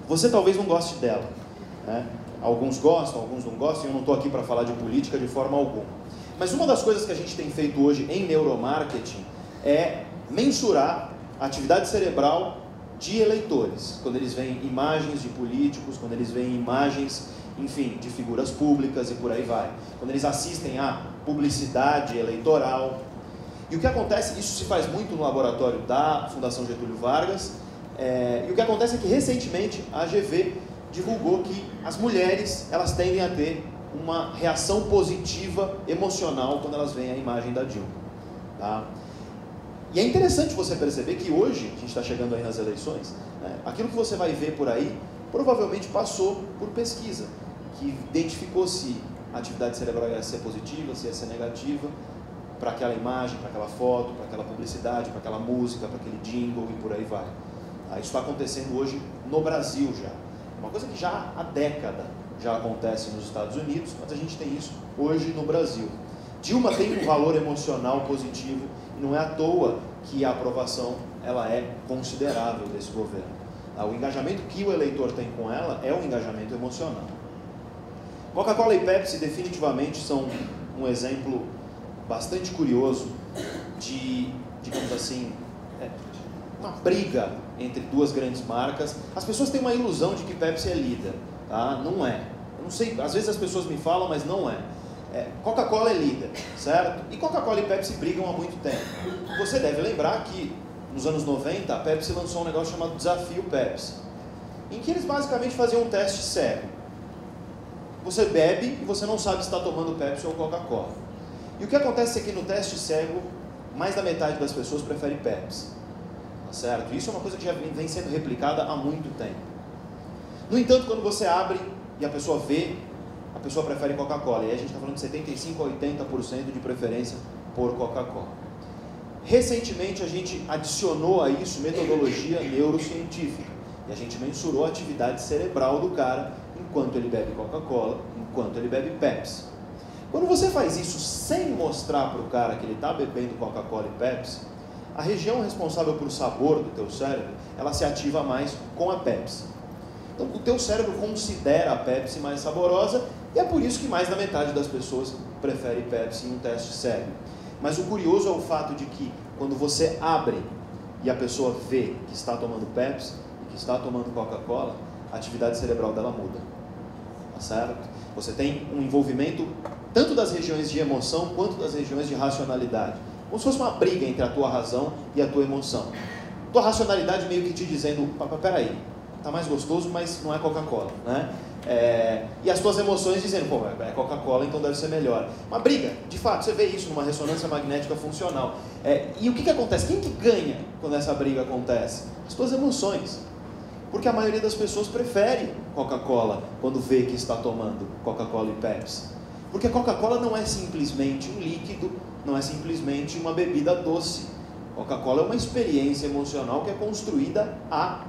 Você talvez não goste dela, né? Alguns gostam, alguns não gostam, e eu não estou aqui para falar de política de forma alguma. Mas uma das coisas que a gente tem feito hoje em neuromarketing é mensurar a atividade cerebral de eleitores, quando eles veem imagens de políticos, quando eles veem imagens, enfim, de figuras públicas e por aí vai. Quando eles assistem a publicidade eleitoral. E o que acontece, isso se faz muito no laboratório da Fundação Getúlio Vargas, e o que acontece é que recentemente a AGV divulgou que as mulheres, elas tendem a ter uma reação positiva emocional quando elas veem a imagem da Dilma. Tá? E é interessante você perceber que hoje, a gente está chegando aí nas eleições, né, aquilo que você vai ver por aí, provavelmente passou por pesquisa, que identificou se a atividade cerebral ia ser positiva, se ia ser negativa, para aquela imagem, para aquela foto, para aquela publicidade, para aquela música, para aquele jingle e por aí vai. Isso está acontecendo hoje no Brasil já. Uma coisa que já há década já acontece nos Estados Unidos, mas a gente tem isso hoje no Brasil. Dilma tem um valor emocional positivo e não é à toa que a aprovação ela é considerável desse governo. O engajamento que o eleitor tem com ela é um engajamento emocional. Coca-Cola e Pepsi definitivamente são um exemplo bastante curioso de, digamos assim, uma briga entre duas grandes marcas. As pessoas têm uma ilusão de que Pepsi é líder, tá? Não é. Eu não sei, às vezes as pessoas me falam, mas não é. Coca-Cola é líder, certo? E Coca-Cola e Pepsi brigam há muito tempo. Você deve lembrar que nos anos 90 a Pepsi lançou um negócio chamado Desafio Pepsi, em que eles basicamente faziam um teste cego. Você bebe e você não sabe se está tomando Pepsi ou Coca-Cola. E o que acontece é que no teste cego, mais da metade das pessoas prefere Pepsi. Certo? Isso é uma coisa que já vem sendo replicada há muito tempo. No entanto, quando você abre e a pessoa vê, a pessoa prefere Coca-Cola. E aí a gente está falando de 75% a 80% de preferência por Coca-Cola. Recentemente a gente adicionou a isso metodologia neurocientífica. E a gente mensurou a atividade cerebral do cara enquanto ele bebe Coca-Cola, enquanto ele bebe Pepsi. Quando você faz isso sem mostrar para o cara que ele está bebendo Coca-Cola e Pepsi, a região responsável por sabor do teu cérebro, ela se ativa mais com a Pepsi. Então o teu cérebro considera a Pepsi mais saborosa e é por isso que mais da metade das pessoas prefere Pepsi em um teste cego. Mas o curioso é o fato de que quando você abre e a pessoa vê que está tomando Pepsi e que está tomando Coca-Cola, a atividade cerebral dela muda. Tá certo? Você tem um envolvimento tanto das regiões de emoção quanto das regiões de racionalidade. Como se fosse uma briga entre a tua razão e a tua emoção. Tua racionalidade meio que te dizendo, peraí, tá mais gostoso, mas não é Coca-Cola, né? E as tuas emoções dizendo, pô, é Coca-Cola, então deve ser melhor. Uma briga, de fato, você vê isso numa ressonância magnética funcional. E o que acontece? Quem que ganha quando essa briga acontece? As tuas emoções. Porque a maioria das pessoas prefere Coca-Cola quando vê que está tomando Coca-Cola e Pepsi. Porque Coca-Cola não é simplesmente um líquido, não é simplesmente uma bebida doce. Coca-Cola é uma experiência emocional que é construída há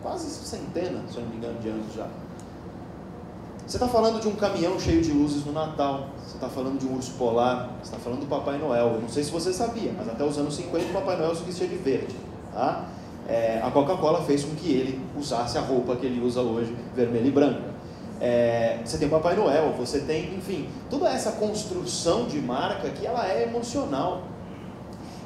quase centenas, se eu não me engano, de anos já. Você está falando de um caminhão cheio de luzes no Natal, você está falando de um urso polar, você está falando do Papai Noel. Eu não sei se você sabia, mas até os anos 50 o Papai Noel se vestia de verde. Tá? A Coca-Cola fez com que ele usasse a roupa que ele usa hoje, vermelha e branca. Você tem o Papai Noel, você tem, enfim, toda essa construção de marca que ela é emocional.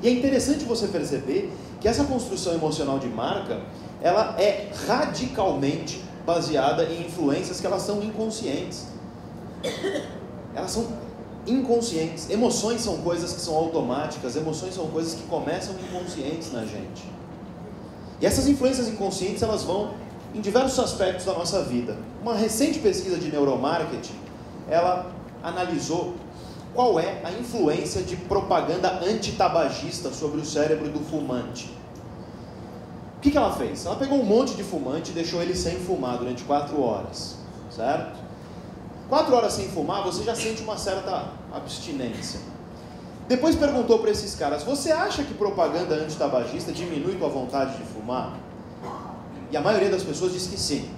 E é interessante você perceber que essa construção emocional de marca, ela é radicalmente baseada em influências que elas são inconscientes. Elas são inconscientes. Emoções são coisas que são automáticas, emoções são coisas que começam inconscientes na gente. E essas influências inconscientes, elas vão em diversos aspectos da nossa vida. Uma recente pesquisa de neuromarketing, ela analisou qual é a influência de propaganda antitabagista sobre o cérebro do fumante. O que ela fez? Ela pegou um monte de fumante e deixou ele sem fumar durante 4 horas, certo? 4 horas sem fumar, você já sente uma certa abstinência. Depois perguntou para esses caras, você acha que propaganda antitabagista diminui tua vontade de fumar? E a maioria das pessoas diz que sim.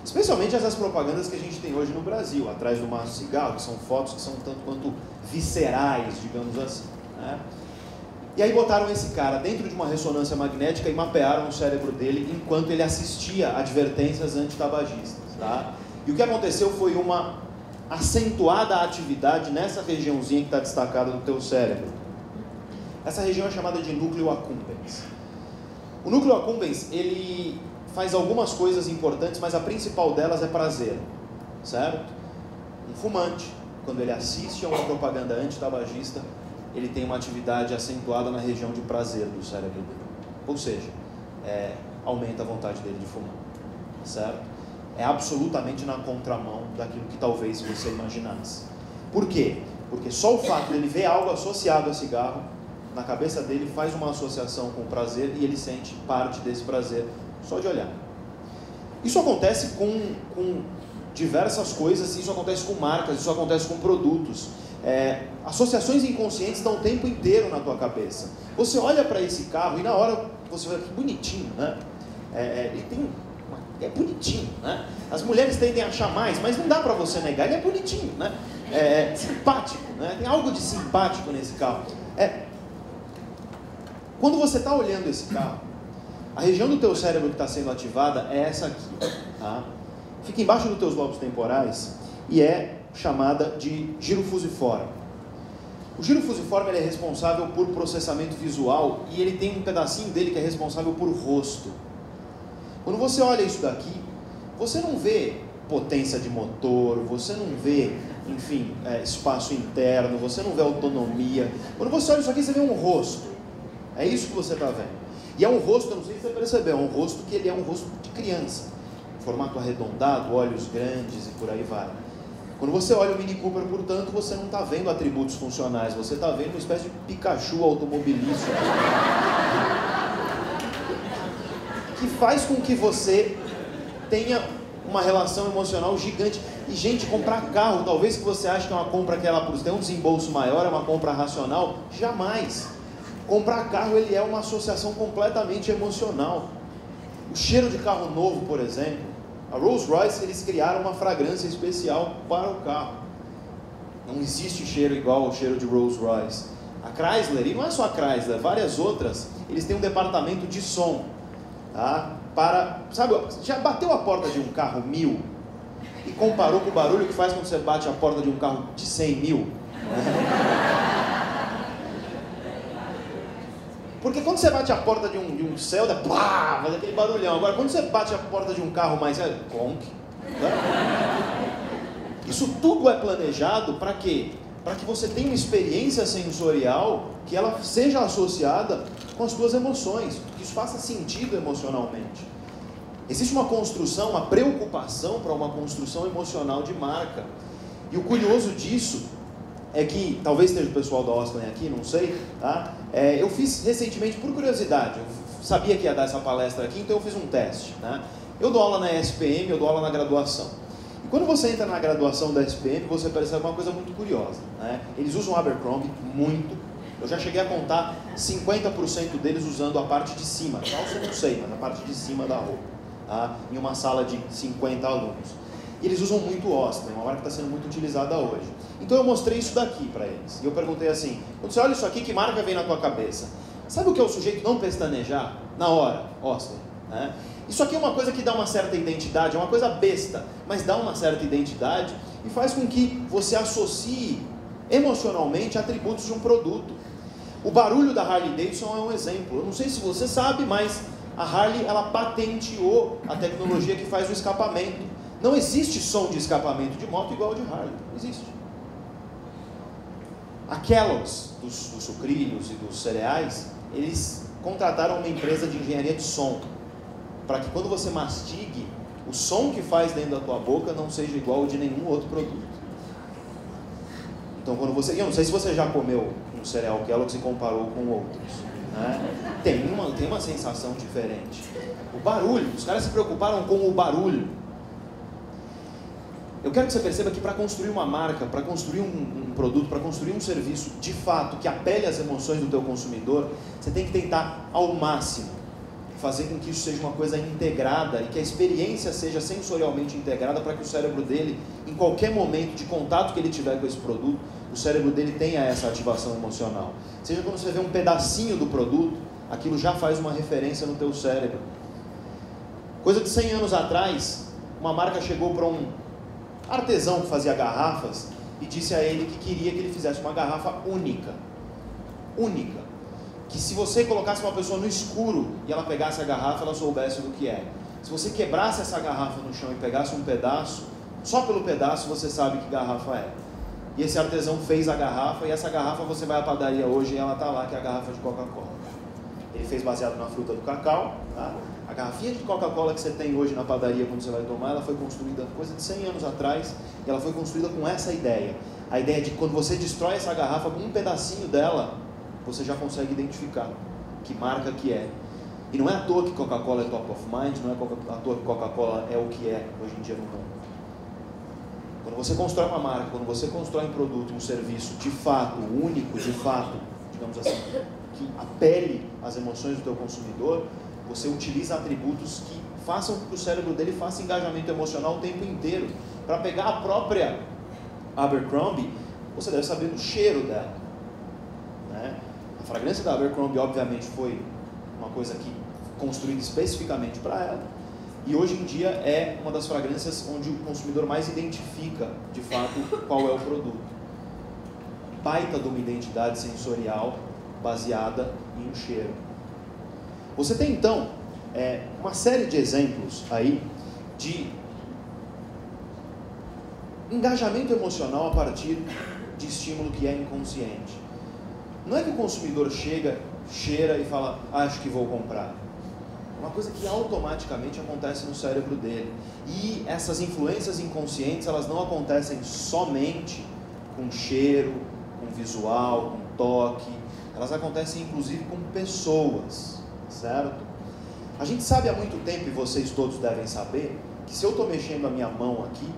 Especialmente essas propagandas que a gente tem hoje no Brasil, atrás do maço de cigarro, que são fotos que são tanto quanto viscerais, digamos assim, né? E aí botaram esse cara dentro de uma ressonância magnética e mapearam o cérebro dele enquanto ele assistia advertências antitabagistas, tá? E o que aconteceu foi uma acentuada atividade nessa regiãozinha que está destacada no teu cérebro. Essa região é chamada de núcleo accumbens. O núcleo accumbens, ele faz algumas coisas importantes, mas a principal delas é prazer, certo? Um fumante, quando ele assiste a uma propaganda antitabagista, ele tem uma atividade acentuada na região de prazer do cérebro dele. Ou seja, aumenta a vontade dele de fumar, certo? É absolutamente na contramão daquilo que talvez você imaginasse. Por quê? Porque só o fato de ele ver algo associado a cigarro, na cabeça dele faz uma associação com o prazer e ele sente parte desse prazer só de olhar. Isso acontece com diversas coisas, isso acontece com marcas, isso acontece com produtos. Associações inconscientes estão o tempo inteiro na tua cabeça. Você olha para esse carro e na hora você vai, que bonitinho, né? Ele tem é bonitinho, né? As mulheres tendem a achar mais, mas não dá para você negar, ele é bonitinho, né? Simpático, né? Tem algo de simpático nesse carro. Quando você está olhando esse carro, a região do teu cérebro que está sendo ativada é essa aqui, tá? Fica embaixo dos teus lobos temporais e é chamada de giro fusiforme. O giro fusiforme ele é responsável por processamento visual e ele tem um pedacinho dele que é responsável por rosto. Quando você olha isso daqui, você não vê potência de motor, você não vê, enfim, espaço interno, você não vê autonomia. Quando você olha isso aqui, você vê um rosto. É isso que você está vendo. E é um rosto, eu não sei se você percebeu, é um rosto que ele é um rosto de criança. Formato arredondado, olhos grandes e por aí vai. Quando você olha o Mini Cooper, portanto, você não está vendo atributos funcionais, você está vendo uma espécie de Pikachu automobilístico. Que faz com que você tenha uma relação emocional gigante. E, gente, comprar carro, talvez que você ache que é uma compra que ela tem um desembolso maior, é uma compra racional, jamais. Comprar carro, ele é uma associação completamente emocional. O cheiro de carro novo, por exemplo, a Rolls-Royce, eles criaram uma fragrância especial para o carro. Não existe cheiro igual ao cheiro de Rolls-Royce. A Chrysler, e não é só a Chrysler, várias outras, eles têm um departamento de som, tá? Sabe, já bateu a porta de um carro 1000 e comparou com o barulho que faz quando você bate a porta de um carro de 100 mil? Porque quando você bate a porta de um Celta, plá, faz aquele barulhão. Agora, quando você bate a porta de um carro mais clonk, né? Isso tudo é planejado para quê? Para que você tenha uma experiência sensorial que ela seja associada com as suas emoções, que isso faça sentido emocionalmente. Existe uma construção, uma preocupação para uma construção emocional de marca. E o curioso disso é que, talvez esteja o pessoal da Osclen aqui, não sei, tá? Eu fiz recentemente, por curiosidade, eu sabia que ia dar essa palestra aqui, então eu fiz um teste, né? Eu dou aula na SPM, eu dou aula na graduação. E quando você entra na graduação da SPM, você percebe uma coisa muito curiosa, né? Eles usam Abercrombie muito. Eu já cheguei a contar 50% deles usando a parte de cima, calça eu não sei, mas a parte de cima da roupa, tá? Em uma sala de 50 alunos. E eles usam muito Osclen, uma marca que está sendo muito utilizada hoje. Então eu mostrei isso daqui para eles. E eu perguntei assim, quando você olha isso aqui, que marca vem na tua cabeça? Sabe o que é o sujeito não pestanejar? Na hora, Osclen, né? Isso aqui é uma coisa que dá uma certa identidade, é uma coisa besta, mas dá uma certa identidade e faz com que você associe emocionalmente atributos de um produto. O barulho da Harley Davidson é um exemplo. Eu não sei se você sabe, mas a Harley, ela patenteou a tecnologia que faz o escapamento. Não existe som de escapamento de moto igual ao de Harley. Não existe. A Kellogg's, dos sucrilhos e dos cereais, eles contrataram uma empresa de engenharia de som, para que quando você mastigue, o som que faz dentro da tua boca não seja igual ao de nenhum outro produto. Então, quando você... Eu não sei se você já comeu um cereal Kellogg's e comparou com outros, né? Tem uma sensação diferente. O barulho, os caras se preocuparam com o barulho. Eu quero que você perceba que para construir uma marca, para construir um produto, para construir um serviço de fato que apele às emoções do teu consumidor, você tem que tentar ao máximo fazer com que isso seja uma coisa integrada e que a experiência seja sensorialmente integrada para que o cérebro dele, em qualquer momento de contato que ele tiver com esse produto, o cérebro dele tenha essa ativação emocional. Seja quando você vê um pedacinho do produto, aquilo já faz uma referência no teu cérebro. Coisa de 100 anos atrás, uma marca chegou para um artesão que fazia garrafas e disse a ele que queria que ele fizesse uma garrafa única. Única. Que se você colocasse uma pessoa no escuro e ela pegasse a garrafa, ela soubesse do que é. Se você quebrasse essa garrafa no chão e pegasse um pedaço, só pelo pedaço você sabe que garrafa é. E esse artesão fez a garrafa, e essa garrafa você vai à padaria hoje e ela está lá, que é a garrafa de Coca-Cola. Ele fez baseado na fruta do cacau, tá? A garrafinha de Coca-Cola que você tem hoje na padaria quando você vai tomar, ela foi construída coisa de 100 anos atrás, e ela foi construída com essa ideia. A ideia de que quando você destrói essa garrafa com um pedacinho dela, você já consegue identificar que marca que é. E não é à toa que Coca-Cola é top of mind, não é à toa que Coca-Cola é o que é hoje em dia no mundo. Quando você constrói uma marca, quando você constrói um produto, um serviço de fato único, de fato, digamos assim, que apele às emoções do teu consumidor, você utiliza atributos que façam com que o cérebro dele faça engajamento emocional o tempo inteiro. Para pegar a própria Abercrombie, você deve saber do cheiro dela, né? A fragrância da Abercrombie, obviamente, foi uma coisa que construída especificamente para ela, e hoje em dia é uma das fragrâncias onde o consumidor mais identifica, de fato, qual é o produto. Baita de uma identidade sensorial baseada em um cheiro. Você tem, então, uma série de exemplos aí de engajamento emocional a partir de estímulo que é inconsciente. Não é que o consumidor chega, cheira e fala, acho que vou comprar. É uma coisa que automaticamente acontece no cérebro dele. E essas influências inconscientes, elas não acontecem somente com cheiro, com visual, com toque. Elas acontecem inclusive com pessoas, certo? A gente sabe há muito tempo, e vocês todos devem saber, que se eu estou mexendo a minha mão aqui,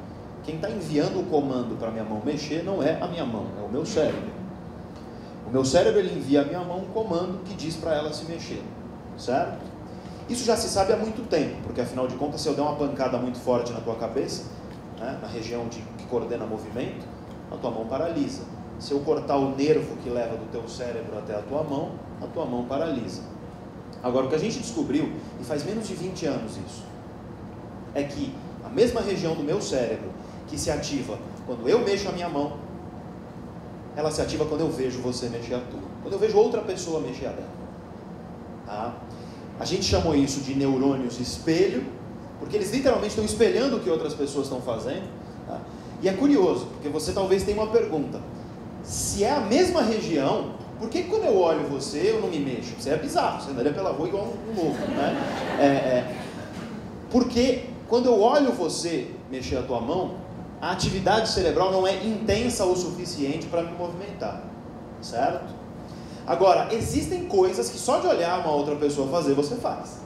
quem está enviando o comando para a minha mão mexer não é a minha mão, é o meu cérebro. O meu cérebro, ele envia a minha mão um comando que diz para ela se mexer, certo? Isso já se sabe há muito tempo, porque afinal de contas, se eu der uma pancada muito forte na tua cabeça, né, na região que coordena movimento, a tua mão paralisa. Se eu cortar o nervo que leva do teu cérebro até a tua mão paralisa. Agora, o que a gente descobriu, e faz menos de 20 anos isso, é que a mesma região do meu cérebro que se ativa quando eu mexo a minha mão, ela se ativa quando eu vejo você mexer a tua. Quando eu vejo outra pessoa mexer a dela. Tá? A gente chamou isso de neurônios espelho, porque eles literalmente estão espelhando o que outras pessoas estão fazendo. Tá? E é curioso, porque você talvez tenha uma pergunta. Se é a mesma região, por que quando eu olho você, eu não me mexo? Você é bizarro, você andaria pela rua igual um louco, né? Porque quando eu olho você mexer a tua mão, a atividade cerebral não é intensa o suficiente para me movimentar, certo? Agora, existem coisas que só de olhar uma outra pessoa fazer, você faz.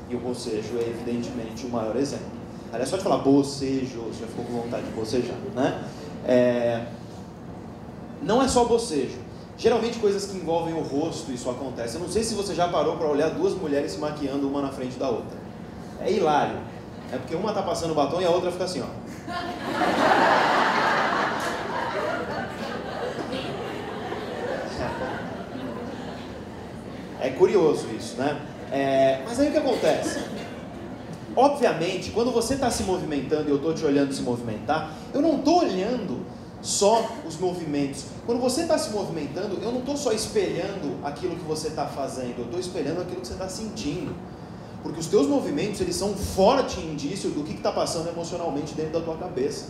E o bocejo é evidentemente o maior exemplo. Aliás, só de falar bocejo, você já ficou com vontade de bocejar, né? Não é só bocejo. Geralmente coisas que envolvem o rosto, isso acontece. Eu não sei se você já parou para olhar duas mulheres se maquiando uma na frente da outra. É hilário. É porque uma está passando batom e a outra fica assim, ó. É curioso isso, né? Mas aí o que acontece? Obviamente, quando você está se movimentando e eu estou te olhando se movimentar, eu não estou olhando só os movimentos. Quando você está se movimentando, eu não estou só espelhando aquilo que você está fazendo, eu estou espelhando aquilo que você está sentindo. Porque os teus movimentos, eles são um forte indício do que está passando emocionalmente dentro da tua cabeça.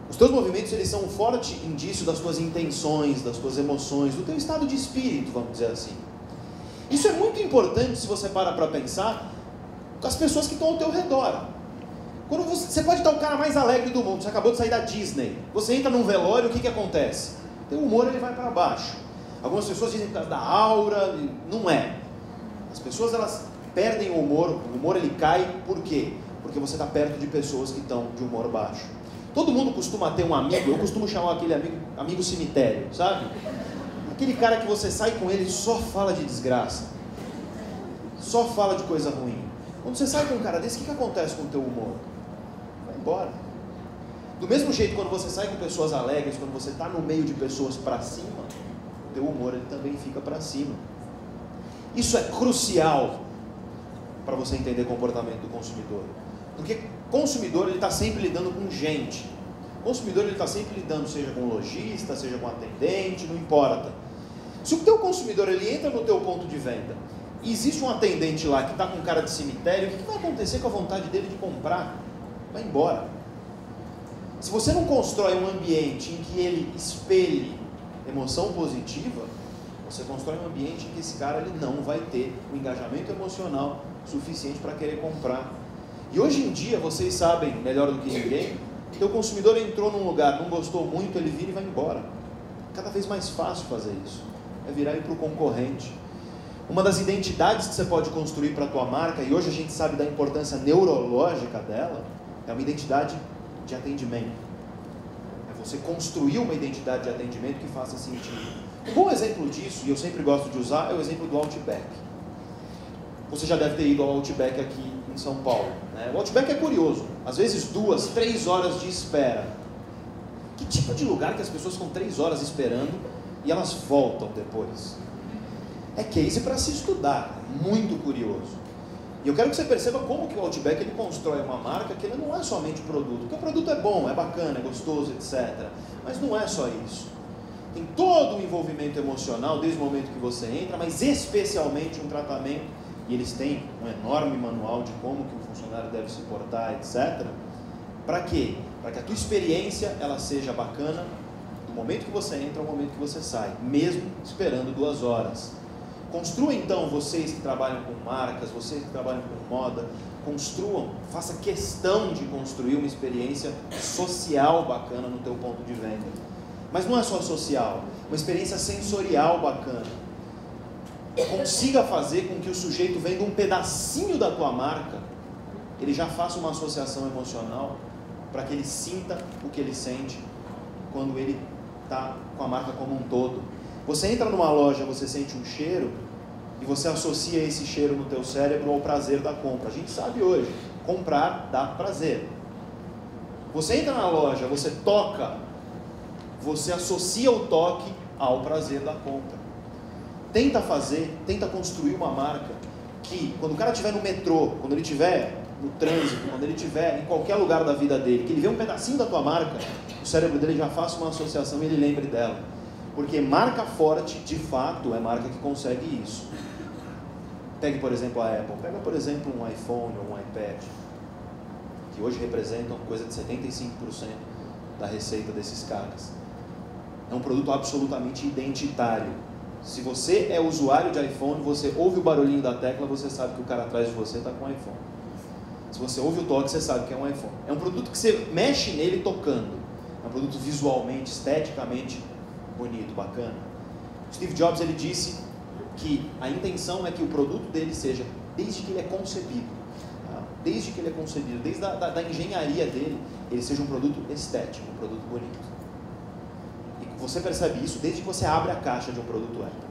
Os teus movimentos, eles são um forte indício das tuas intenções, das tuas emoções, do teu estado de espírito, vamos dizer assim. Isso é muito importante se você para pensar com as pessoas que estão ao teu redor. Quando você pode estar o cara mais alegre do mundo, você acabou de sair da Disney, você entra num velório, o que acontece? O teu humor, ele vai para baixo. Algumas pessoas dizem por causa da aura, não é. As pessoas, elas perdem o humor ele cai, por quê? Porque você está perto de pessoas que estão de humor baixo. Todo mundo costuma ter um amigo, eu costumo chamar aquele amigo cemitério, sabe? Aquele cara que você sai com ele e só fala de desgraça, só fala de coisa ruim. Quando você sai com um cara desse, o que acontece com o teu humor? Vai embora. Do mesmo jeito, quando você sai com pessoas alegres, quando você está no meio de pessoas para cima, o teu humor ele também fica para cima. Isso é crucial para você entender o comportamento do consumidor. Porque o consumidor ele está sempre lidando com gente. O consumidor ele está sempre lidando, seja com lojista, seja com atendente, não importa. Se o teu consumidor ele entra no teu ponto de venda e existe um atendente lá que está com cara de cemitério, o que vai acontecer com a vontade dele de comprar? Vai embora. Se você não constrói um ambiente em que ele espelhe emoção positiva, você constrói um ambiente em que esse cara ele não vai ter um engajamento emocional suficiente para querer comprar. E hoje em dia, vocês sabem melhor do que ninguém, que o consumidor entrou num lugar, não gostou muito, ele vira e vai embora. Cada vez mais fácil fazer isso. É virar e ir para o concorrente. Uma das identidades que você pode construir para a tua marca, e hoje a gente sabe da importância neurológica dela, é uma identidade de atendimento. É você construir uma identidade de atendimento que faça sentido. Um bom exemplo disso, e eu sempre gosto de usar, é o exemplo do Outback. Você já deve ter ido ao Outback aqui em São Paulo, né? O Outback é curioso. Às vezes 2, 3 horas de espera. Que tipo de lugar que as pessoas ficam 3 horas esperando e elas voltam depois? É case para se estudar, muito curioso. E eu quero que você perceba como que o Outback ele constrói uma marca que ele não é somente produto. Porque o produto é bom, é bacana, é gostoso, etc. Mas não é só isso. Tem todo o envolvimento emocional desde o momento que você entra, mas especialmente um tratamento. E eles têm um enorme manual de como que o funcionário deve se portar, etc. Para quê? Para que a tua experiência ela seja bacana do momento que você entra ao momento que você sai, mesmo esperando 2 horas. Construam então, vocês que trabalham com marcas, vocês que trabalham com moda, construam, faça questão de construir uma experiência social bacana no teu ponto de venda. Mas não é só social, uma experiência sensorial bacana. Consiga fazer com que o sujeito venda um pedacinho da tua marca, ele já faça uma associação emocional para que ele sinta o que ele sente quando ele está com a marca como um todo. Você entra numa loja, você sente um cheiro e você associa esse cheiro no teu cérebro ao prazer da compra. A gente sabe hoje, comprar dá prazer. Você entra na loja, você toca, você associa o toque ao prazer da compra. Tenta construir uma marca que, quando o cara estiver no metrô, quando ele estiver no trânsito, quando ele estiver em qualquer lugar da vida dele, que ele vê um pedacinho da tua marca, o cérebro dele já faça uma associação e ele lembre dela. Porque marca forte, de fato, é marca que consegue isso. Pegue, por exemplo, a Apple. Pega, por exemplo, um iPhone ou um iPad, que hoje representam coisa de 75% da receita desses caras. É um produto absolutamente identitário. Se você é usuário de iPhone, você ouve o barulhinho da tecla, você sabe que o cara atrás de você está com um iPhone. Se você ouve o toque, você sabe que é um iPhone. É um produto que você mexe nele tocando. É um produto visualmente, esteticamente bonito, bacana. Steve Jobs ele disse que a intenção é que o produto dele seja, desde que ele é concebido, tá? Desde que ele é concebido, desde a engenharia dele, ele seja um produto estético, um produto bonito. E você percebe isso desde que você abre a caixa de um produto Apple.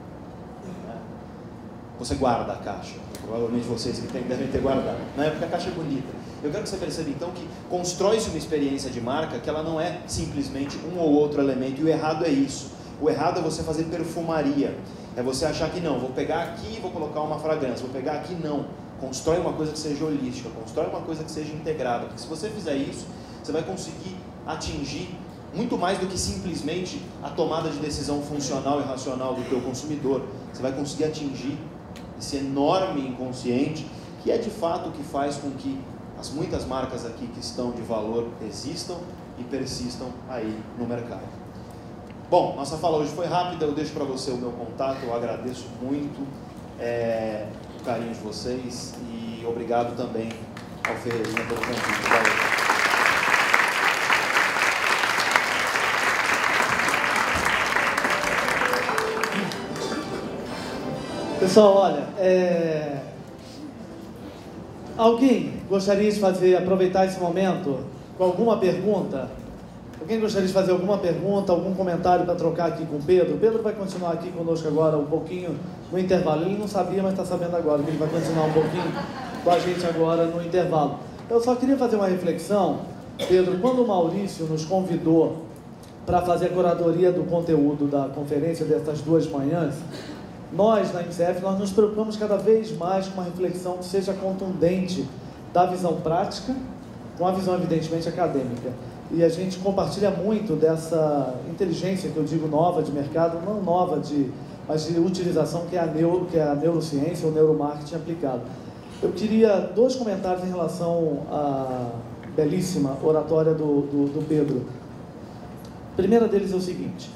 Você guarda a caixa, provavelmente vocês que devem ter guardado, né? Porque a caixa é bonita. Eu quero que você perceba então que constrói-se uma experiência de marca que ela não é simplesmente um ou outro elemento, e o errado é isso. O errado é você fazer perfumaria, é você achar que não, vou pegar aqui e vou colocar uma fragrância, vou pegar aqui não. Constrói uma coisa que seja holística, constrói uma coisa que seja integrada, porque se você fizer isso, você vai conseguir atingir muito mais do que simplesmente a tomada de decisão funcional e racional do teu consumidor. Você vai conseguir atingir esse enorme inconsciente, que é de fato o que faz com que as muitas marcas aqui que estão de valor existam e persistam aí no mercado. Bom, nossa fala hoje foi rápida, eu deixo para você o meu contato, eu agradeço muito o carinho de vocês e obrigado também ao Ferreirinha pelo convite. Valeu. Pessoal, olha, alguém gostaria de aproveitar esse momento com alguma pergunta? Alguém gostaria de fazer alguma pergunta, algum comentário para trocar aqui com o Pedro? O Pedro vai continuar aqui conosco agora um pouquinho no intervalo. Ele não sabia, mas está sabendo agora que ele vai continuar um pouquinho com a gente agora no intervalo. Eu só queria fazer uma reflexão Pedro, quando o Maurício nos convidou para fazer a curadoria do conteúdo da conferência dessas 2 manhãs, nós, na MCF, nós nos preocupamos cada vez mais com uma reflexão que seja contundente da visão prática, com a visão, evidentemente, acadêmica. E a gente compartilha muito dessa inteligência, que eu digo nova de mercado, não nova, mas de utilização, que é a neurociência ou neuromarketing aplicado. Eu queria 2 comentários em relação à belíssima oratória do Pedro. A primeira deles é o seguinte: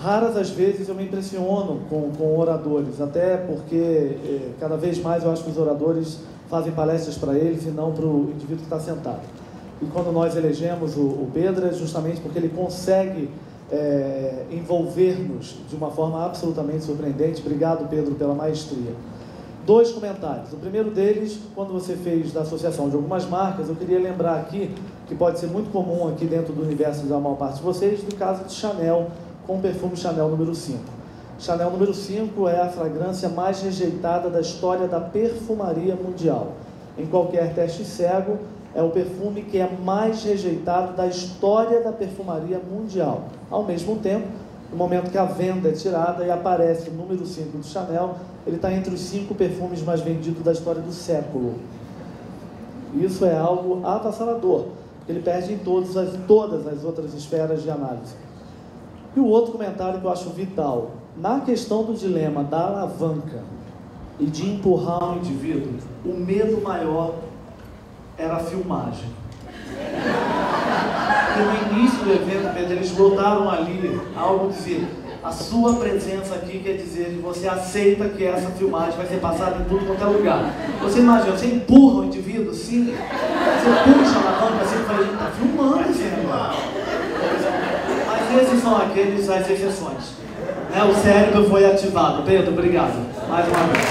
raras as vezes eu me impressiono com oradores, até porque cada vez mais eu acho que os oradores fazem palestras para eles e não para o indivíduo que está sentado. E quando nós elegemos o Pedro é justamente porque ele consegue envolver-nos de uma forma absolutamente surpreendente. Obrigado, Pedro, pela maestria. 2 comentários. O primeiro deles, quando você fez da associação de algumas marcas, eu queria lembrar aqui, que pode ser muito comum aqui dentro do universo da maior parte de vocês, do caso de Chanel, com o perfume Chanel número 5. Chanel número 5 é a fragrância mais rejeitada da história da perfumaria mundial. Em qualquer teste cego, é o perfume que é mais rejeitado da história da perfumaria mundial. Ao mesmo tempo, no momento que a venda é tirada e aparece o número 5 do Chanel, ele está entre os 5 perfumes mais vendidos da história do século. Isso é algo avassalador. Ele perde em todas as outras esferas de análise. E o outro comentário que eu acho vital, na questão do dilema da alavanca e de empurrar o indivíduo, o medo maior era a filmagem. Porque no início do evento, Pedro, eles botaram ali algo dizendo: a sua presença aqui quer dizer que você aceita que essa filmagem vai ser passada em tudo quanto é lugar. Você imagina, você empurra o indivíduo assim, você puxa a alavanca assim e fala: a gente está filmando esse negócio. Mas esses são as exceções. O cérebro foi ativado. Pedro, obrigado. Mais uma vez.